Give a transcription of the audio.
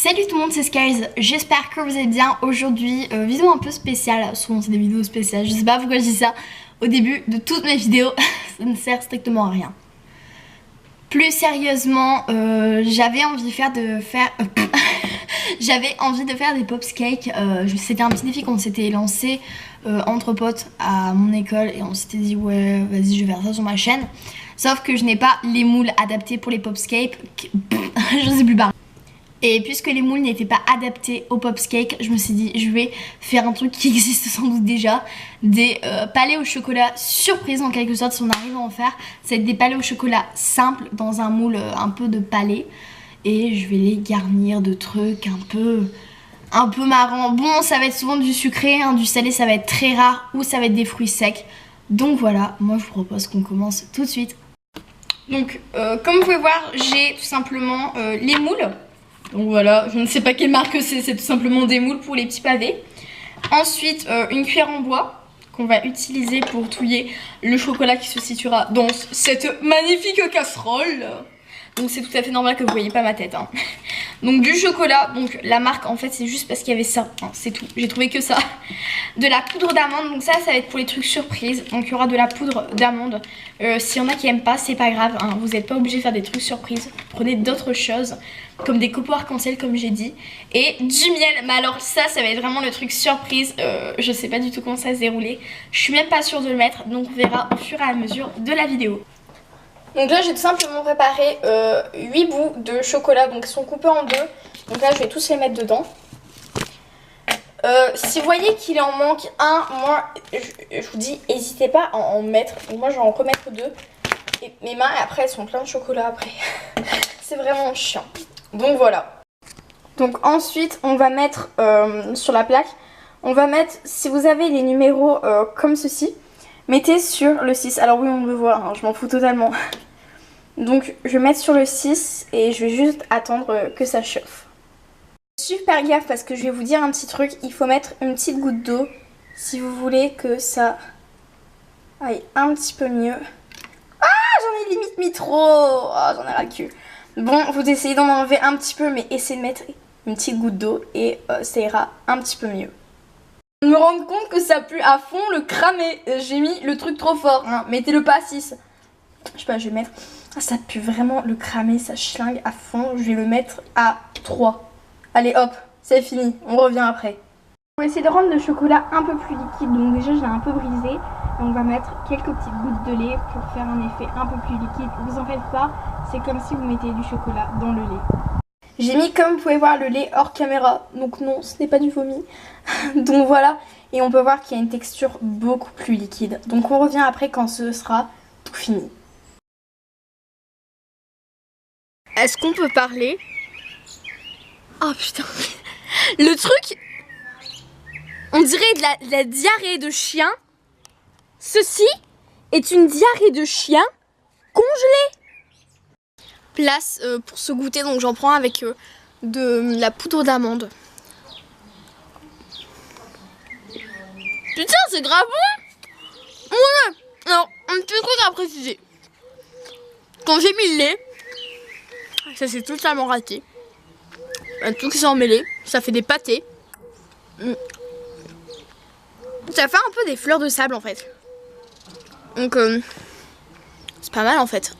Salut tout le monde, c'est Skies, j'espère que vous allez bien. Aujourd'hui, vidéo un peu spéciale, souvent c'est des vidéos spéciales, je sais pas pourquoi je dis ça au début de toutes mes vidéos, ça ne sert strictement à rien. Plus sérieusement, j'avais envie de faire j'avais envie de faire des popscakes. C'était un petit défi qu'on s'était lancé entre potes à mon école et on s'était dit ouais vas-y je vais faire ça sur ma chaîne. Sauf que je n'ai pas les moules adaptés pour les popscakes, je sais plus parler. Et puisque les moules n'étaient pas adaptés aux popscakes, je me suis dit je vais faire un truc qui existe sans doute déjà, des palets au chocolat surprise en quelque sorte si on arrive à en faire. C'est des palets au chocolat simples dans un moule un peu de palais. Et je vais les garnir de trucs un peu marrants. Bon, ça va être souvent du sucré, hein, du salé ça va être très rare, ou ça va être des fruits secs. Donc voilà, moi je vous propose qu'on commence tout de suite. Donc comme vous pouvez voir, j'ai tout simplement les moules. Donc voilà, je ne sais pas quelle marque c'est tout simplement des moules pour les petits pavés. Ensuite, une cuillère en bois qu'on va utiliser pour touiller le chocolat qui se situera dans cette magnifique casserole. Donc c'est tout à fait normal que vous voyez pas ma tête, hein. Donc du chocolat, donc la marque en fait c'est juste parce qu'il y avait ça, hein, c'est tout, j'ai trouvé que ça. De la poudre d'amande, donc ça va être pour les trucs surprises. Donc il y aura de la poudre d'amande. S'il y en a qui aiment pas, c'est pas grave, hein, vous n'êtes pas obligé de faire des trucs surprises. Prenez d'autres choses, comme des copeaux arc-en-ciel comme j'ai dit. Et du miel, mais alors ça va être vraiment le truc surprise. Je sais pas du tout comment ça va se dérouler. Je suis même pas sûre de le mettre, donc on verra au fur et à mesure de la vidéo. Donc là j'ai tout simplement préparé 8 bouts de chocolat, donc ils sont coupés en deux. Donc là je vais tous les mettre dedans. Si vous voyez qu'il en manque un, moi je vous dis n'hésitez pas à en mettre. Donc moi je vais en remettre deux. Et mes mains après elles sont pleines de chocolat après. C'est vraiment chiant. Donc voilà. Donc ensuite on va mettre sur la plaque, on va mettre, si vous avez les numéros comme ceci, mettez sur le 6. Alors oui on me voit, hein, je m'en fous totalement. Donc je vais mettre sur le 6 et je vais juste attendre que ça chauffe. Super gaffe parce que je vais vous dire un petit truc, il faut mettre une petite goutte d'eau si vous voulez que ça aille un petit peu mieux. Ah j'en ai limite mis trop, oh, j'en ai ras le cul. Bon vous essayez d'en enlever un petit peu mais essayez de mettre une petite goutte d'eau et ça ira un petit peu mieux. Je me rends compte que ça pue à fond le cramé, j'ai mis le truc trop fort, hein. Mettez-le pas à 6. Je sais pas, je vais mettre... Ah, ça pue vraiment le cramé, ça schlingue à fond. Je vais le mettre à 3. Allez hop, c'est fini, on revient après. On va essayer de rendre le chocolat un peu plus liquide. Donc déjà je l'ai un peu brisé. Et on va mettre quelques petites gouttes de lait pour faire un effet un peu plus liquide. Vous en faites pas, c'est comme si vous mettiez du chocolat dans le lait. J'ai mis, comme vous pouvez voir, le lait hors caméra. Donc non, ce n'est pas du vomi. Donc voilà, et on peut voir qu'il y a une texture beaucoup plus liquide. Donc on revient après quand ce sera tout fini. Est-ce qu'on peut parler? Oh putain. Le truc, on dirait de la diarrhée de chien. Ceci est une diarrhée de chien congelée. Place pour ce goûter, donc j'en prends avec de la poudre d'amande. Putain c'est grave bon. Ouais. Alors un petit truc à préciser. Quand j'ai mis le lait, ça s'est totalement raté. Tout qui s'est emmêlé, ça fait des pâtés. Ça fait un peu des fleurs de sable en fait. Donc c'est pas mal en fait.